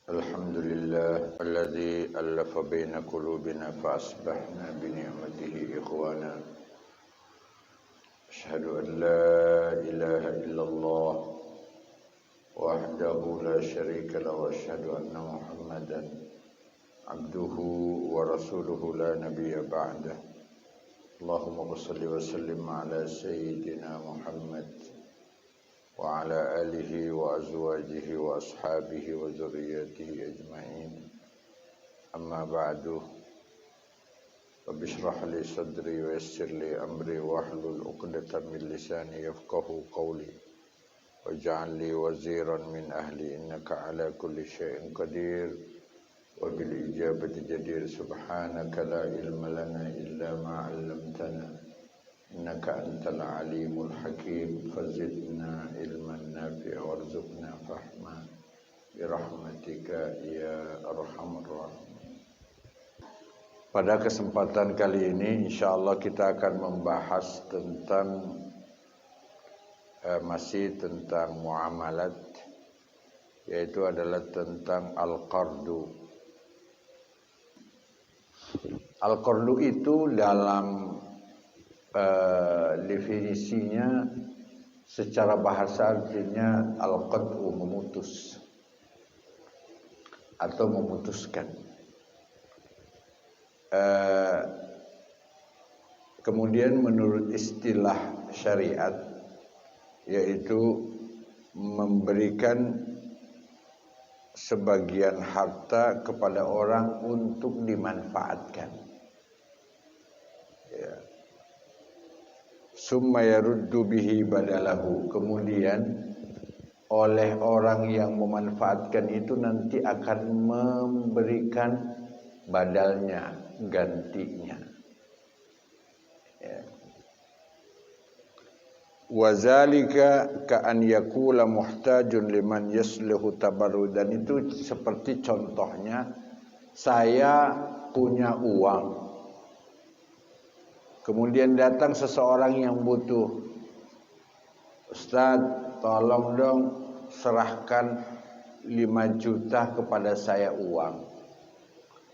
الحمد لله الذي ألف بين قلوبنا فأصبحنا بنعمته إخوانا أشهد أن لا إله إلا الله وحده لا شريك له وأشهد أن محمدا عبده ورسوله لا نبي بعده اللهم صل وسلم على سيدنا محمد وعلى آله وأزواجه وأصحابه وذريته أجمعين أما بعد رب اشرح لي صدري ويسر لي أمري واحلل عقدة من لساني يفقهوا قولي واجعل لي وزيرا من أهلي إنك على كل شيء قدير وبالإجابة جدير سبحانك لا علم لنا إلا ما علمتنا إنك أنت العليم الحكيم فزدنا علما نافعا وارزقنا فهما برحمتك يا أرحم الراحمين. Pada kesempatan kali ini insyaallah kita akan membahas tentang masih tentang muamalat, yaitu adalah tentang al-qardu. Al-qardu itu dalam definisinya secara bahasa artinya al-qad'u, memutus atau memutuskan. Kemudian menurut istilah syariat yaitu memberikan sebagian harta kepada orang untuk dimanfaatkan. Ya. Summa yaruddu bihi badalahu, kemudian oleh orang yang memanfaatkan itu nanti akan memberikan badalnya, gantinya. Ya. Wa zalika ka an yakula muhtajun liman yaslihu tabarrudan, itu seperti contohnya saya punya uang, kemudian datang seseorang yang butuh, Ustaz tolong dong serahkan 5 juta kepada saya uang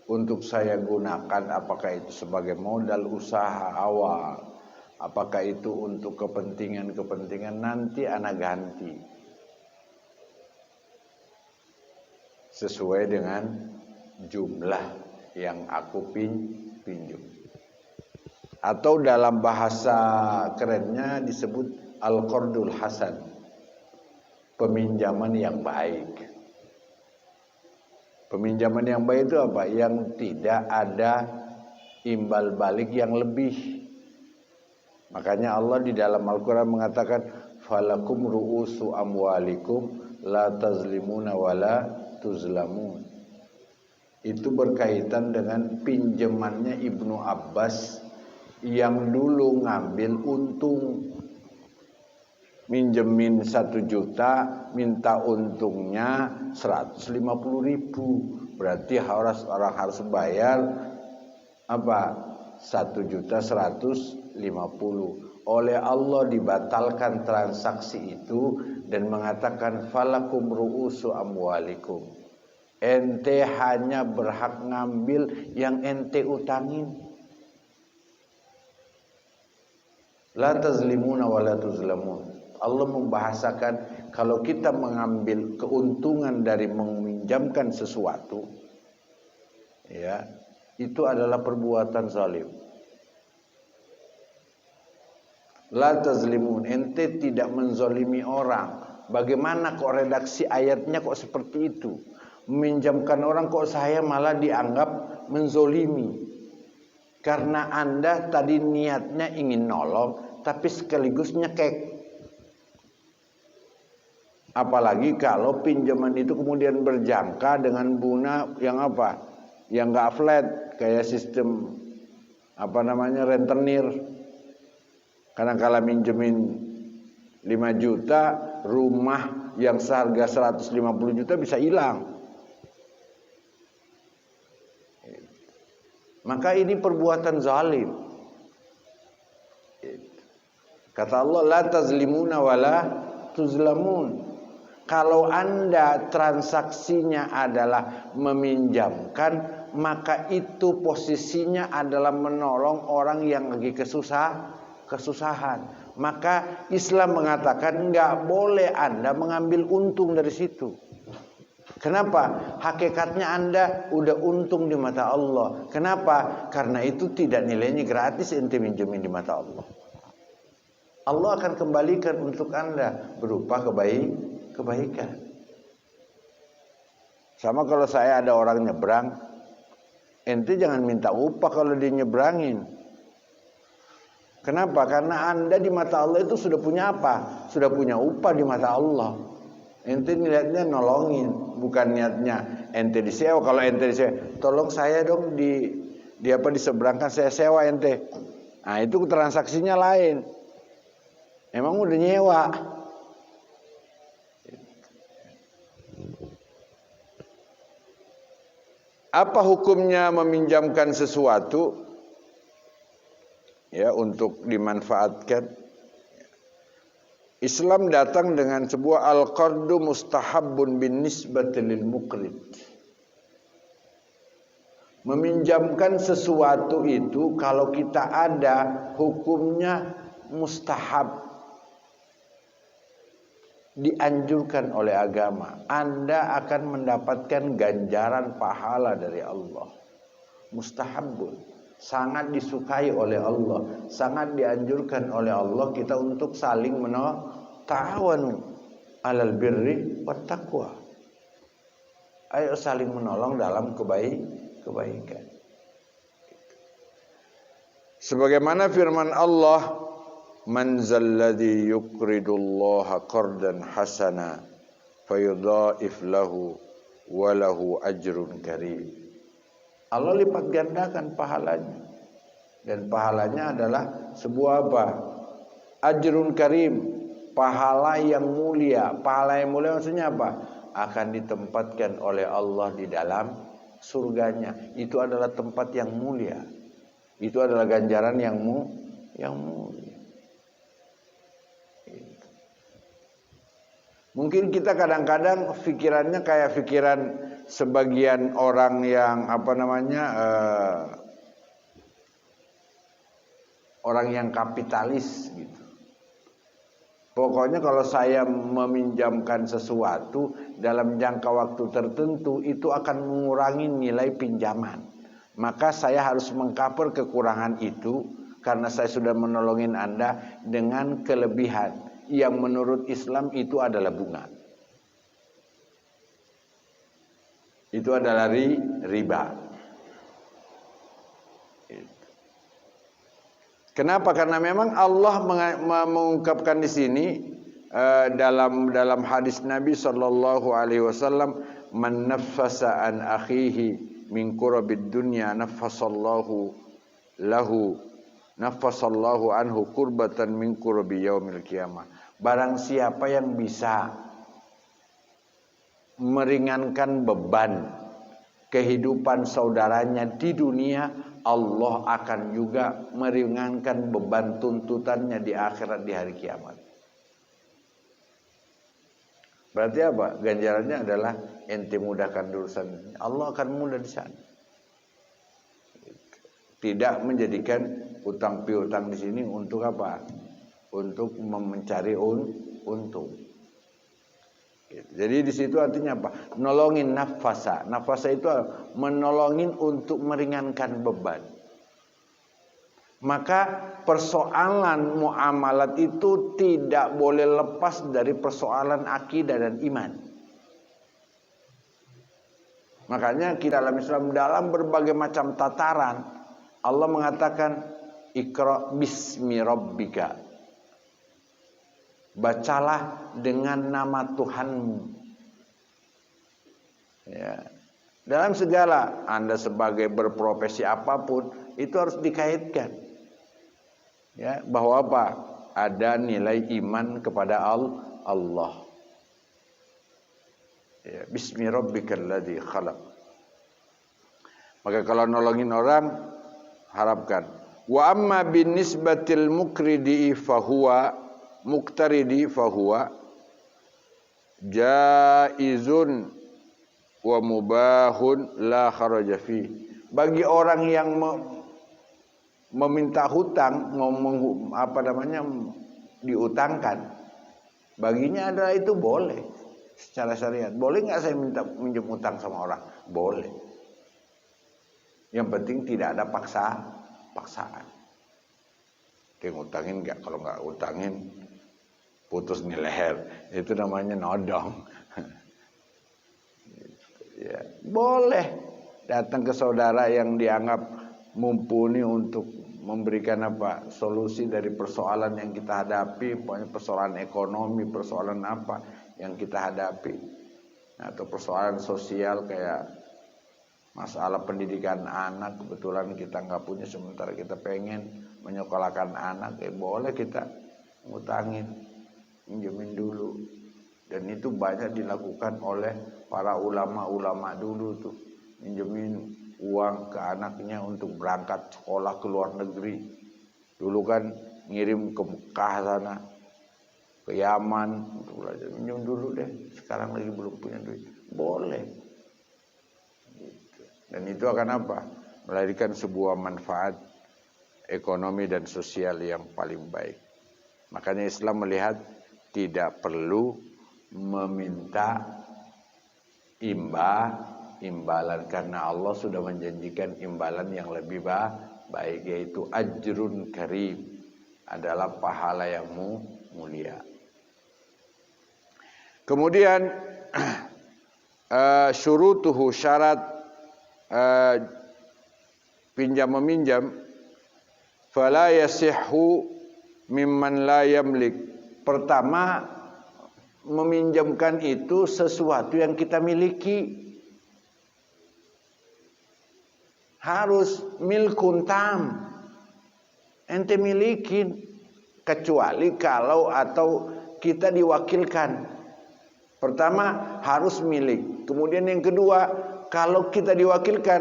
untuk saya gunakan, apakah itu sebagai modal usaha awal, apakah itu untuk kepentingan nanti anak ganti sesuai dengan jumlah yang aku pinjam. Atau dalam bahasa kerennya disebut al-qardul hasan, peminjaman yang baik. Peminjaman yang baik itu apa? Yang tidak ada imbal balik yang lebih. Makanya Allah di dalam Al-Quran mengatakan falakum ru'usu amwalikum la tazlimuna wa la tuzlamun. Itu berkaitan dengan pinjamannya Ibnu Abbas yang dulu ngambil untung, minjemin 1 juta, minta untungnya 150.000, berarti orang harus bayar apa? 1.150.000. Oleh Allah dibatalkan transaksi itu dan mengatakan falakum ru'usu amwalikum, ente hanya berhak ngambil yang ente utangin. La tazlimuna wa la tuzlamun. Allah membahasakan kalau kita mengambil keuntungan dari meminjamkan sesuatu, ya, itu adalah perbuatan zalim. La tazlimun, ente tidak menzalimi orang. Bagaimana kok redaksi ayatnya kok seperti itu? Meminjamkan orang kok saya malah dianggap menzalimi. Karena Anda tadi niatnya ingin nolong, tapi sekaligus nyekek. Apalagi kalau pinjaman itu kemudian berjangka dengan bunga yang apa? Yang nggak flat, kayak sistem rentenir. Karena kalau minjemin 5 juta, rumah yang seharga 150 juta bisa hilang. Maka ini perbuatan zalim. Kata Allah, la tazlimuna wa la tuzlamun. Kalau Anda transaksinya adalah meminjamkan, maka itu posisinya adalah menolong orang yang lagi kesusahan. Maka Islam mengatakan nggak boleh Anda mengambil untung dari situ. Kenapa? Hakikatnya Anda udah untung di mata Allah. Kenapa? Karena itu tidak nilainya gratis ente minjemin di mata Allah. Allah akan kembalikan untuk Anda berupa kebaikan. Sama kalau saya ada orang nyebrang, ente jangan minta upah kalau dia nyebrangin. Kenapa? Karena Anda di mata Allah itu sudah punya apa? Sudah punya upah di mata Allah. Ente niatnya nolongin, bukan niatnya ente disewa. Kalau ente disewa, tolong saya dong diseberangkan, saya sewa ente. Nah, itu transaksinya lain. Emang udah nyewa. Apa hukumnya meminjamkan sesuatu ya untuk dimanfaatkan? Islam datang dengan sebuah al-qardu mustahabbun bin nisbati lil muqrid. Meminjamkan sesuatu itu kalau kita ada hukumnya mustahab. Dianjurkan oleh agama. Anda akan mendapatkan ganjaran pahala dari Allah. Mustahabun. Sangat disukai oleh Allah. Sangat dianjurkan oleh Allah kita untuk saling ta'awanu alal birri wat taqwa. Ayo saling menolong dalam kebaikan. Sebagaimana firman Allah, man zalladhi yuqridullaha qardan hasana fayudha'if lahu wa lahu ajrun karim. Allah lipat gandakan pahalanya, dan pahalanya adalah sebuah apa? Ajrun karim, pahala yang mulia. Pahala yang mulia maksudnya apa? Akan ditempatkan oleh Allah di dalam surganya. Itu adalah tempat yang mulia. Itu adalah ganjaran yang mulia. Mungkin kita kadang-kadang pikirannya kayak pikiran sebagian orang yang orang yang kapitalis gitu. Pokoknya kalau saya meminjamkan sesuatu dalam jangka waktu tertentu itu akan mengurangi nilai pinjaman. Maka saya harus mengcover kekurangan itu karena saya sudah menolongin Anda dengan kelebihan yang menurut Islam itu adalah bunga. Itu adalah riba. Kenapa? Karena memang Allah mengungkapkan di sini dalam hadis Nabi sallallahu alaihi wasallam, man naffasa an akhihi min kurabid dunya naffasallahu anhu kurbatan min kurabi yaumil qiyamah. Barang siapa yang bisa meringankan beban kehidupan saudaranya di dunia, Allah akan juga meringankan beban tuntutannya di akhirat di hari kiamat. Berarti apa? Ganjarannya adalah ente mudahkan urusan. Allah akan mudah di sana. Tidak menjadikan utang piutang di sini untuk apa? Untuk mencari untung. Jadi di situ artinya apa? Nolongin nafasa. Nafasa itu menolongin untuk meringankan beban. Maka persoalan muamalat itu tidak boleh lepas dari persoalan akidah dan iman. Makanya kita dalam Islam dalam berbagai macam tataran Allah mengatakan Iqra bismi rabbika. Bacalah dengan nama Tuhanmu. Ya. Dalam segala, Anda sebagai berprofesi apapun itu harus dikaitkan. Ya, bahwa apa? Ada nilai iman kepada Allah. Ya, bismi rabbikal ladzi khalaq. Maka kalau nolongin orang harapkan. Wa amma bin nisbatil muqridi fahuwa muqtaridi fahuwa jaizun wa mubahun la kharaja fi. Bagi orang yang meminta hutang, diutangkan, baginya adalah itu boleh secara syariat. Boleh nggak saya minta minjem utang sama orang? Boleh. Yang penting tidak ada paksaan. Dia ngutangin nggak? Kalau nggak utangin, putus nih leher. Itu namanya nodong. Ya, boleh datang ke saudara yang dianggap mumpuni untuk memberikan solusi dari persoalan yang kita hadapi, pokoknya persoalan ekonomi, persoalan apa yang kita hadapi, atau persoalan sosial kayak masalah pendidikan anak, kebetulan kita nggak punya, sementara kita pengen menyekolahkan anak, boleh kita ngutangin, minjemin dulu. Dan itu banyak dilakukan oleh para ulama-ulama dulu tuh, minjemin uang ke anaknya untuk berangkat sekolah ke luar negeri. Dulu kan ngirim ke Mekah sana, ke Yaman untuk belajar, minjem dulu deh, sekarang lagi belum punya duit, boleh. Dan itu akan melahirkan sebuah manfaat ekonomi dan sosial yang paling baik. Makanya Islam melihat tidak perlu meminta imbalan, karena Allah sudah menjanjikan imbalan yang lebih baik, yaitu ajrun karim, adalah pahala yang mulia. Kemudian syurutuhu, syarat pinjam meminjam, fala yasihhu mimman la yamlik. Pertama, meminjamkan itu sesuatu yang kita miliki. Harus milkun tam, ente milikin, kecuali kalau atau kita diwakilkan. Pertama harus milik. Kemudian yang kedua, kalau kita diwakilkan,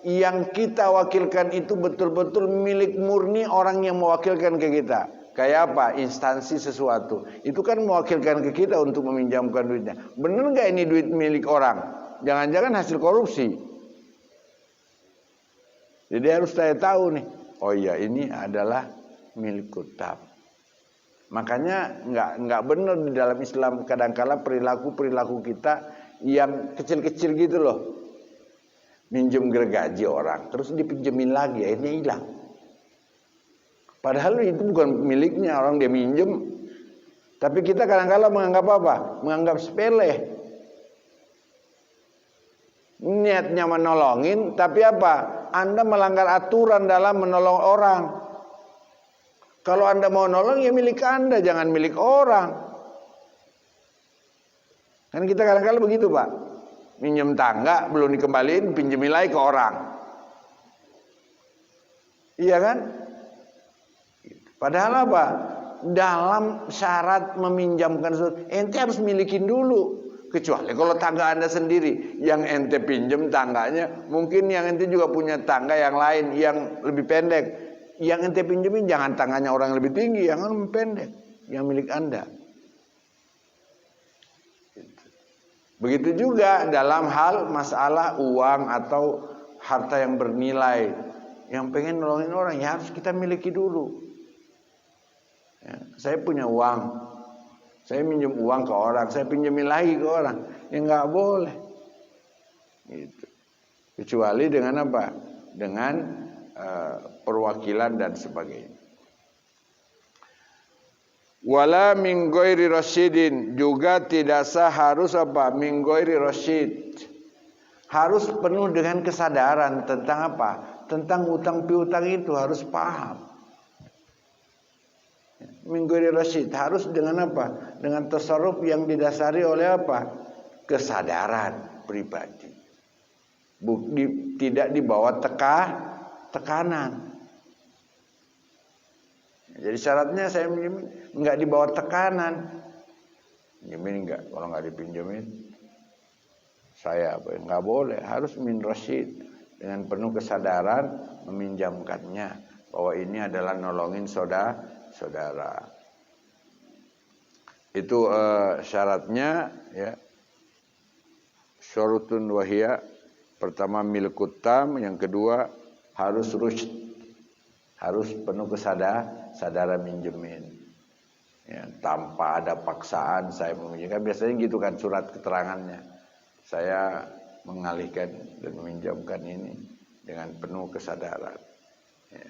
yang kita wakilkan itu betul-betul milik murni orang yang mewakilkan ke kita. Kayak apa? Instansi sesuatu. Itu kan mewakilkan ke kita untuk meminjamkan duitnya. Benar nggak ini duit milik orang? Jangan-jangan hasil korupsi. Jadi harus saya tahu nih. Oh iya, ini adalah milik kutab. Makanya nggak benar di dalam Islam kadang-kala perilaku kita yang kecil-kecil gitu loh. Minjem gergaji orang, terus dipinjemin lagi, akhirnya hilang. Padahal itu bukan miliknya, orang dia minjem. Tapi kita kadang-kala menganggap apa? Menganggap sepele. Niatnya menolongin, tapi apa? Anda melanggar aturan dalam menolong orang. Kalau Anda mau nolong, ya milik Anda, jangan milik orang. Kan kita kadang-kala begitu, Pak. Minjem tangga, belum dikembaliin, pinjemin lagi ke orang. Iya kan? Padahal apa? Dalam syarat meminjamkan sesuatu, ente harus milikin dulu. Kecuali kalau tangga Anda sendiri, yang ente pinjem tangganya, mungkin yang ente juga punya tangga yang lain yang lebih pendek. Yang ente pinjemin jangan tangganya orang yang lebih tinggi, yang lebih pendek, yang milik Anda. Begitu juga dalam hal masalah uang atau harta yang bernilai, yang pengen nolongin orang, ya harus kita miliki dulu. Ya, saya punya uang, saya minjem uang ke orang, saya pinjemin lagi ke orang, ya nggak boleh. Gitu. Kecuali dengan apa? Dengan perwakilan dan sebagainya. Wala min ghairi rasyidin, juga tidak sah, harus apa? Min ghairi rasyid. Harus penuh dengan kesadaran tentang apa? Tentang utang piutang itu harus paham. Min ghairi rasyid, harus dengan apa? Dengan tasarruf yang didasari oleh apa? Kesadaran pribadi. Tidak dibawa tekanan. Jadi syaratnya saya minjemin enggak dibawa tekanan. Pinjemin enggak, kalau enggak dipinjemin saya enggak boleh, harus min rasyid, dengan penuh kesadaran meminjamkannya bahwa ini adalah nolongin saudara. Itu syaratnya ya. Syurutun wahia, pertama milkut tam, yang kedua harus rusyd, harus penuh kesadaran minjemin. Ya, tanpa ada paksaan saya meminjamkan. Biasanya gitu kan surat keterangannya. Saya mengalihkan dan meminjamkan ini dengan penuh kesadaran. Ya.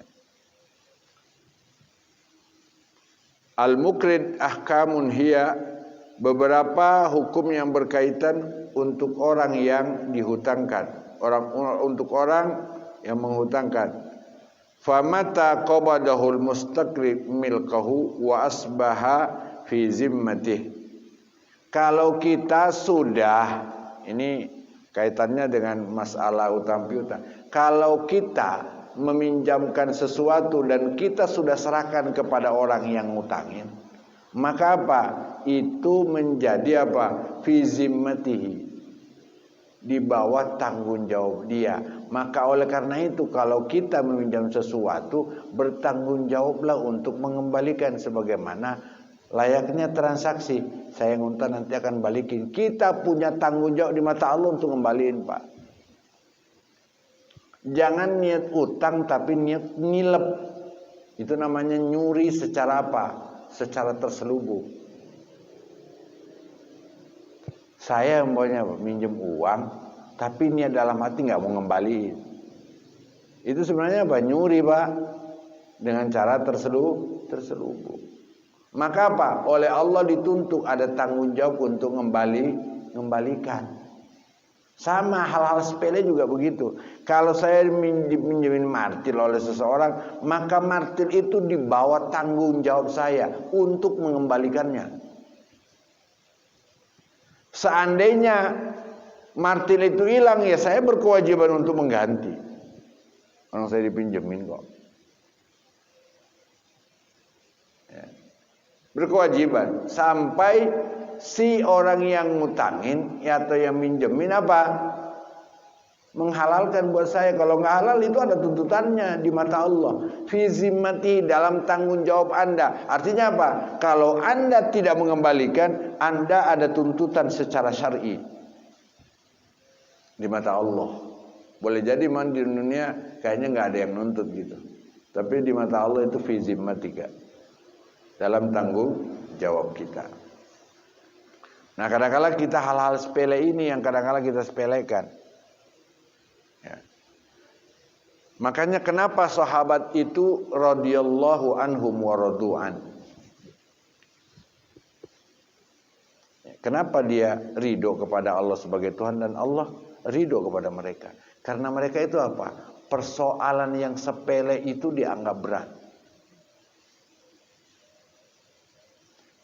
Al-mukrid ahkamun hiya, beberapa hukum yang berkaitan untuk orang yang dihutangkan, untuk orang yang menghutangkan. Famata qabadahul mustaqri milkahu wa asbaha fi zimmatih. Kalau kita sudah, ini kaitannya dengan masalah utang piutang. Kalau kita meminjamkan sesuatu dan kita sudah serahkan kepada orang yang ngutangin, maka apa? Itu menjadi apa? Fi zimmatihi, di bawah tanggung jawab dia. Maka oleh karena itu kalau kita meminjam sesuatu, bertanggung jawablah untuk mengembalikan sebagaimana layaknya transaksi. Saya ngutang nanti akan balikin. Kita punya tanggung jawab di mata Allah untuk ngembaliin, Pak. Jangan niat utang tapi niat nilep. Itu namanya nyuri secara apa? Secara terselubung. Saya umpamanya minjem uang, tapi niat dalam hati nggak mau ngembaliin. Itu sebenarnya apa? Nyuri, Pak. Dengan cara terselubung. Maka apa? Oleh Allah dituntut ada tanggung jawab untuk ngembalikan. Sama hal-hal sepele juga begitu. Kalau saya minjemin martil oleh seseorang, maka martil itu di bawah tanggung jawab saya untuk mengembalikannya. Seandainya martil itu hilang, ya saya berkewajiban untuk mengganti. Orang saya dipinjemin kok. Ya. Berkewajiban sampai si orang yang ngutangin atau yang minjemin apa? Menghalalkan buat saya. Kalau nggak halal itu ada tuntutannya di mata Allah. Fi zimmati, dalam tanggung jawab Anda. Artinya apa? Kalau Anda tidak mengembalikan, Anda ada tuntutan secara syar'i di mata Allah. Boleh jadi man di dunia kayaknya nggak ada yang nuntut gitu. Tapi di mata Allah itu fi zimmatika, dalam tanggung jawab kita. Nah, kadang-kadang kita hal-hal sepele ini yang kadang-kadang kita sepelekan. Ya. Makanya kenapa sahabat itu radhiyallahu anhum wa radu'an. Kenapa dia ridho kepada Allah sebagai Tuhan dan Allah ridho kepada mereka? Karena mereka itu apa? Persoalan yang sepele itu dianggap berat.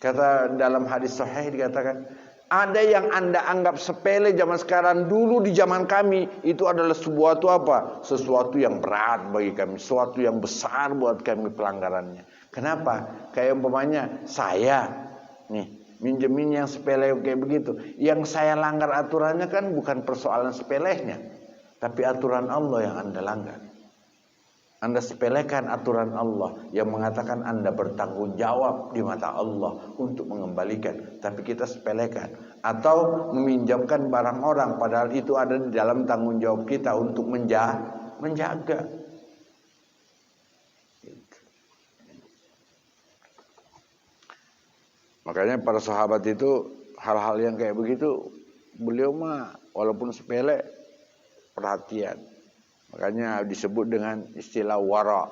Kata dalam hadis sahih dikatakan, ada yang Anda anggap sepele zaman sekarang, dulu di zaman kami itu adalah sesuatu apa? Sesuatu yang berat bagi kami, sesuatu yang besar buat kami pelanggarannya. Kenapa? Kayak umpamanya saya nih minjemin yang sepele kayak begitu. Yang saya langgar aturannya kan bukan persoalan sepelehnya, tapi aturan Allah yang Anda langgar. Anda sepelekan aturan Allah yang mengatakan Anda bertanggung jawab di mata Allah untuk mengembalikan, tapi kita sepelekan. Atau meminjamkan barang orang padahal itu ada di dalam tanggung jawab kita untuk menjaga. Makanya para sahabat itu hal-hal yang kayak begitu beliau mah walaupun sepele perhatian. Makanya disebut dengan istilah wara,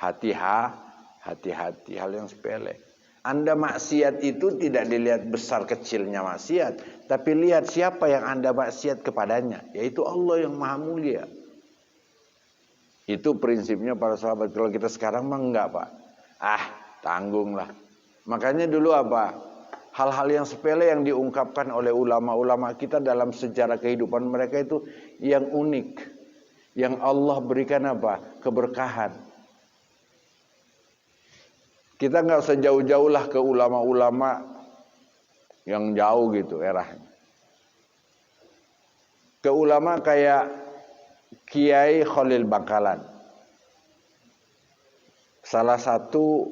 hati-hati, hal yang sepele. Anda maksiat itu tidak dilihat besar kecilnya maksiat, tapi lihat siapa yang Anda maksiat kepadanya, yaitu Allah yang Maha Mulia. Itu prinsipnya para sahabat. Kalau kita sekarang mah enggak, Pak. Tanggunglah. Makanya dulu apa? Hal-hal yang sepele yang diungkapkan oleh ulama-ulama kita dalam sejarah kehidupan mereka itu yang unik. Yang Allah berikan apa? Keberkahan. Kita nggak usah jauh-jauh lah ke ulama-ulama yang jauh gitu eranya. Ke ulama kayak Kiai Khalil Bangkalan. Salah satu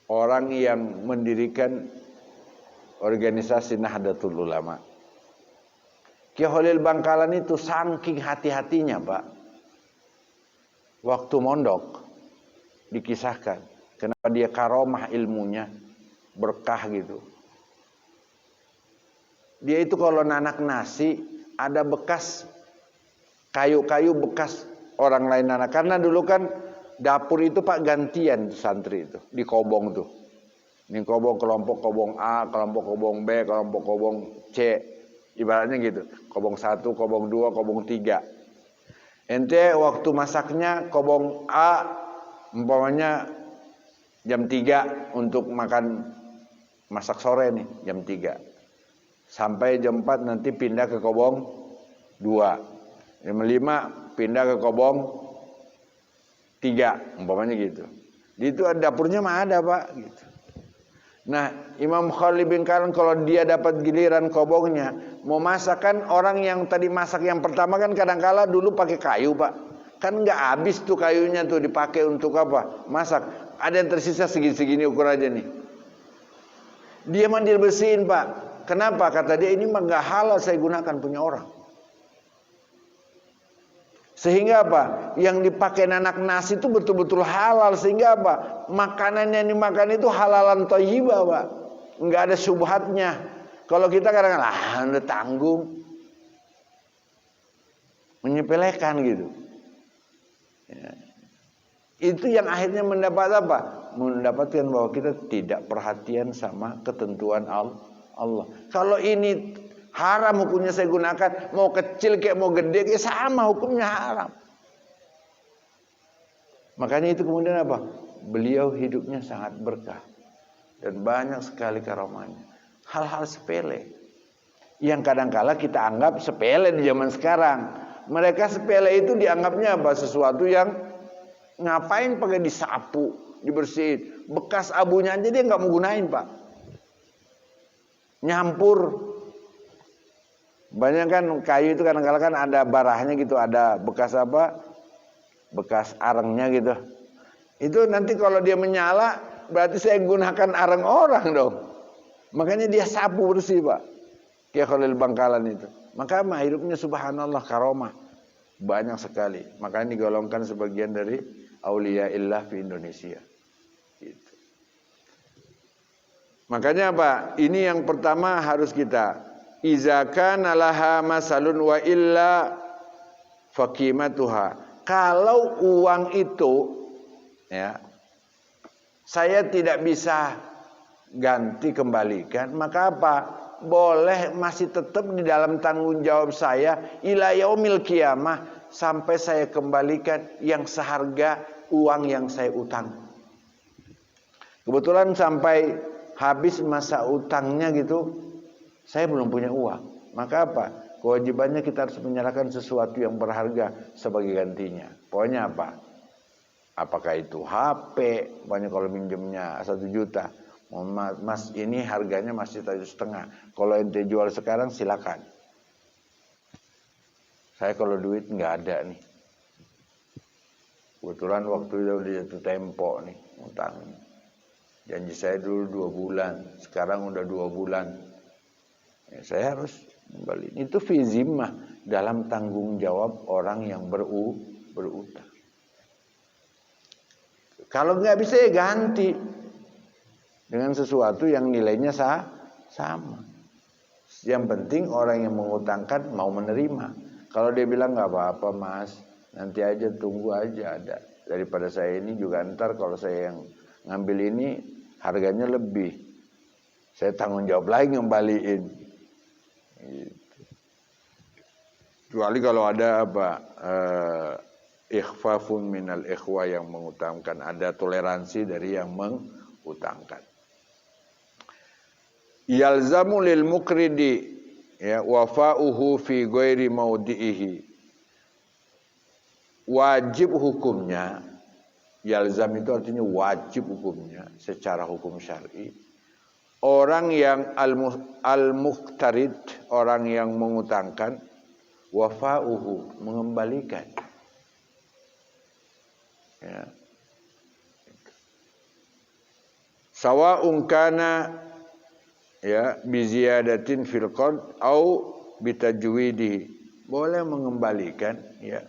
orang yang mendirikan organisasi Nahdlatul Ulama. Ki Khalil Bangkalan itu saking hati-hatinya, Pak. Waktu mondok dikisahkan kenapa dia karomah ilmunya, berkah gitu. Dia itu kalau nanak nasi ada bekas kayu-kayu bekas orang lain nanak. Karena dulu kan dapur itu Pak gantian santri itu di kobong tuh. Ini kelompok kobong A, kelompok kobong B, kelompok kobong C. Ibaratnya gitu. Kobong 1, kobong 2, kobong 3. Ente waktu masaknya kobong A umpamanya jam 3 untuk makan masak sore nih jam 3. Sampai jam 4 nanti pindah ke kobong 2. Jam 5 pindah ke kobong 3 umpamanya gitu. Di itu dapurnya mah ada, Pak, gitu. Nah, Imam Khalil bin Khalil kalau dia dapat giliran kobongnya, mau masakan orang yang tadi masak yang pertama kan kadangkala dulu pakai kayu, Pak. Kan nggak habis tuh kayunya tuh dipakai untuk apa? Masak. Ada yang tersisa segini-segini ukurannya nih. Dia mandi bersihin, Pak. Kenapa? Kata dia ini mah nggak halal saya gunakan punya orang. Sehingga apa? Yang dipakai nanak nasi itu betul-betul halal. Sehingga apa? Makanan yang dimakan itu halalan thayyibah, Pak. Enggak ada syubhatnya. Kalau kita kadang-kadang udah tanggung, menyepelekan gitu. Ya. Itu yang akhirnya mendapat apa? Mendapatkan bahwa kita tidak perhatian sama ketentuan Allah. Kalau ini haram hukumnya saya gunakan, mau kecil kayak mau gede kayak sama hukumnya haram. Makanya itu kemudian apa? Beliau hidupnya sangat berkah dan banyak sekali karamahnya. Hal-hal sepele yang kadangkala kita anggap sepele di zaman sekarang. Mereka sepele itu dianggapnya apa? Sesuatu yang ngapain pakai disapu, dibersihin. Bekas abunya aja dia nggak mau gunain, Pak. Nyampur. Banyak kan kayu itu kadang-kadang kan ada barahnya gitu, ada bekas apa? Bekas arengnya gitu. Itu nanti kalau dia menyala berarti saya gunakan areng orang dong. Makanya dia sapu bersih, Pak. Kayak Khalil Bangkalan itu. Maka hidupnya subhanallah karomah. Banyak sekali. Makanya digolongkan sebagian dari aulia illah di Indonesia. Gitu. Makanya apa? Ini yang pertama harus kita iza kana laha masalun wa illa faqimatuha. Kalau uang itu ya saya tidak bisa ganti kembalikan, maka apa? Boleh masih tetap di dalam tanggung jawab saya ila yaumil qiyamah sampai saya kembalikan yang seharga uang yang saya utang. Kebetulan sampai habis masa utangnya gitu, saya belum punya uang. Maka apa? Kewajibannya kita harus menyerahkan sesuatu yang berharga sebagai gantinya. Pokoknya apa? Apakah itu HP? Banyak kalau minjemnya 1 juta. Mas ini harganya masih 1,5 juta. Kalau ente jual sekarang silakan. Saya kalau duit nggak ada nih. Kebetulan waktu itu udah jatuh tempo nih utang. Janji saya dulu 2 bulan. Sekarang udah 2 bulan. Ya, saya harus kembali. Itu fi zimmah, dalam tanggung jawab orang yang berutang. Kalau nggak bisa ya ganti dengan sesuatu yang nilainya sama. Yang penting orang yang mengutangkan mau menerima. Kalau dia bilang nggak apa-apa Mas, nanti aja tunggu aja ada. Daripada saya ini juga ntar kalau saya yang ngambil ini harganya lebih, saya tanggung jawab lagi ngembaliin. Gitu. Kecuali kalau ada apa ikhfafun minal ikhwa yang mengutamakan, ada toleransi dari yang mengutangkan. Yalzamu lil mukridi ya wafa'uhu fi ghairi maudihi. Wajib hukumnya, yalzam itu artinya wajib hukumnya secara hukum syar'i. Orang yang al-muqtarid, orang yang mengutangkan, wafa'uhu, mengembalikan. Ya. Sawa'un kana ya biziyadatin fil qard au bitajwidi, boleh mengembalikan ya.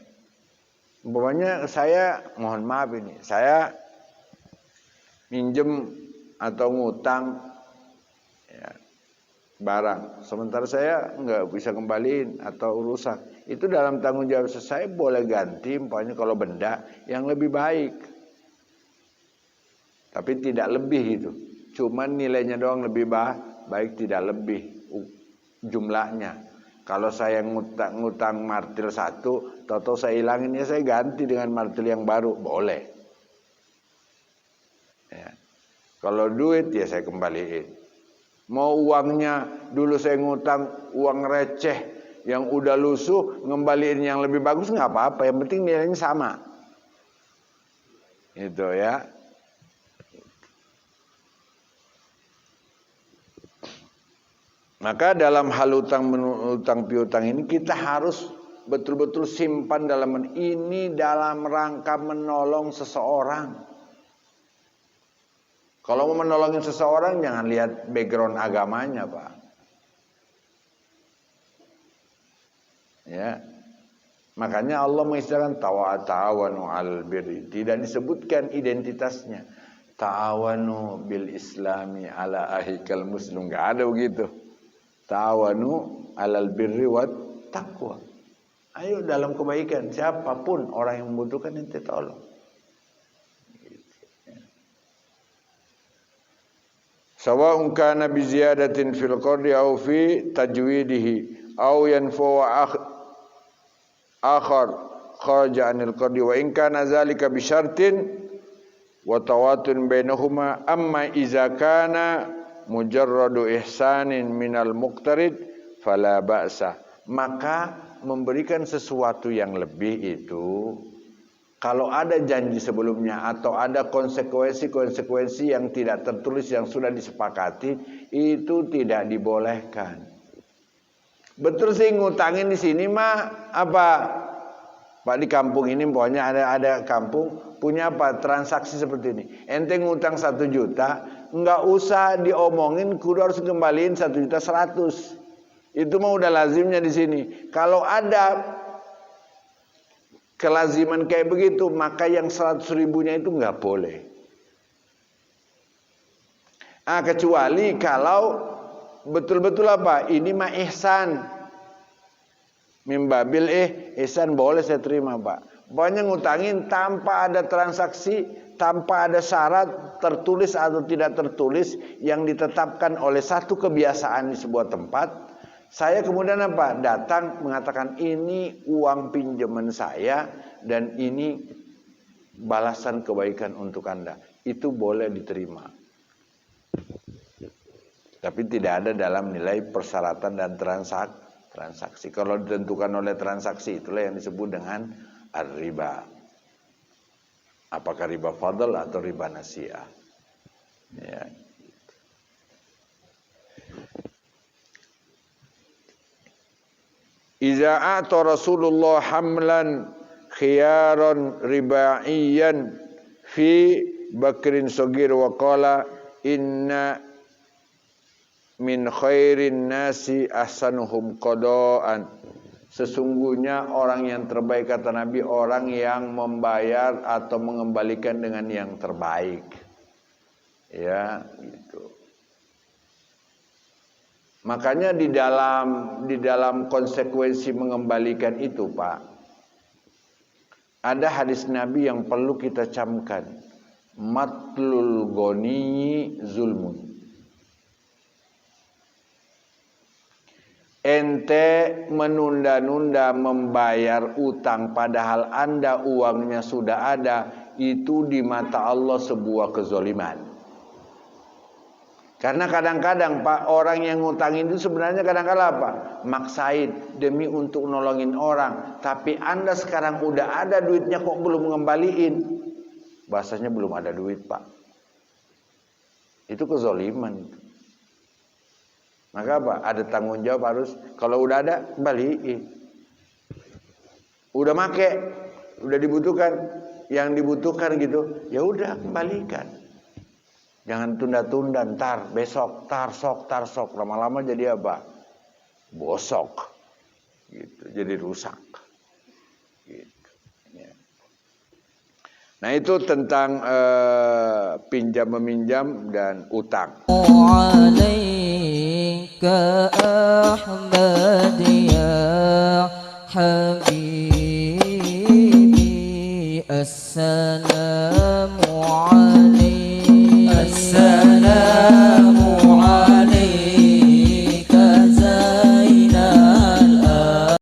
Umpamanya saya mohon maaf ini, saya minjem atau ngutang ya, barang, sementara saya nggak bisa kembaliin atau rusak, itu dalam tanggung jawab saya boleh ganti, umpamanya kalau benda yang lebih baik, tapi tidak lebih itu, cuman nilainya doang lebih baik, tidak lebih jumlahnya. Kalau saya ngutang martil 1, tahu-tahu saya hilangin, ya saya ganti dengan martil yang baru, boleh. Ya. Kalau duit ya saya kembaliin. Mau uangnya dulu saya ngutang uang receh yang udah lusuh, ngembaliin yang lebih bagus nggak apa-apa, yang penting nilainya sama. Itu ya. Maka dalam hal utang piutang ini kita harus betul-betul simpan dalam ini dalam rangka menolong seseorang. Kalau mau menolongin seseorang jangan lihat background agamanya, Pak. Ya. Makanya Allah mengistilahkan ta'awanu 'alal birri, tidak disebutkan identitasnya. Ta'awanu bil islami ala ahikal muslim, enggak ada begitu. Ta'awanu 'alal birri wat taqwa. Ayo dalam kebaikan, siapapun orang yang membutuhkan ente tolong. Sawa'un kana bi ziyadatin fil qardi aw fi tajwidihi aw yanfu akhar kharaja anil qardi wa in kana zalika bi syartin wa tawatun bainahuma, amma iza kana mujarradu ihsanin minal muqtarid fala ba'sa. Maka memberikan sesuatu yang lebih itu, kalau ada janji sebelumnya atau ada konsekuensi yang tidak tertulis yang sudah disepakati, itu tidak dibolehkan. Betul sih ngutangin di sini mah apa? Pak, di kampung ini pokoknya ada kampung punya apa transaksi seperti ini. Ente ngutang 1 juta, nggak usah diomongin, kudu harus kembaliin 1.100.000. Itu mah udah lazimnya di sini. Kalau ada kelaziman kayak begitu, maka yang 100.000-nya itu nggak boleh. Kecuali kalau betul-betul apa? Ini mah ihsan. Mimbabil ihsan boleh saya terima, Pak. Pokoknya ngutangin tanpa ada transaksi, tanpa ada syarat tertulis atau tidak tertulis yang ditetapkan oleh satu kebiasaan di sebuah tempat. Saya kemudian apa? Datang mengatakan ini uang pinjaman saya dan ini balasan kebaikan untuk Anda. Itu boleh diterima. Tapi tidak ada dalam nilai persyaratan dan transaksi. Kalau ditentukan oleh transaksi, itulah yang disebut dengan ar-riba. Apakah riba fadl atau riba nasi'ah? Ya. Iza a'ta Rasulullah hamlan khiyaran ribaiyan fi Bakrin Sogir wa qala inna min khairin nasi ahsanuhum qada'an. Sesungguhnya orang yang terbaik, kata Nabi, orang yang membayar atau mengembalikan dengan yang terbaik. Ya, gitu. Makanya di dalam konsekuensi mengembalikan itu, Pak, ada hadis Nabi yang perlu kita camkan. Matlul ghani zulmun. Ente menunda-nunda membayar utang padahal Anda uangnya sudah ada, itu di mata Allah sebuah kezoliman. Karena kadang-kadang Pak, orang yang ngutangin itu sebenarnya kadang-kadang apa? Maksain demi untuk nolongin orang. Tapi Anda sekarang udah ada duitnya kok belum ngembaliin. Bahasanya belum ada duit, Pak. Itu kezoliman. Maka apa? Ada tanggung jawab harus, kalau udah ada, kembaliin. Udah make, udah dibutuhkan, yang dibutuhkan gitu, ya udah kembalikan. Jangan tunda-tunda, ntar, besok, tarsok. Lama-lama jadi apa? Bosok. Gitu, jadi rusak. Gitu. Ya. Nah itu tentang pinjam meminjam dan utang. Alaika Ahmad ya Habibi, assalamu alaikum.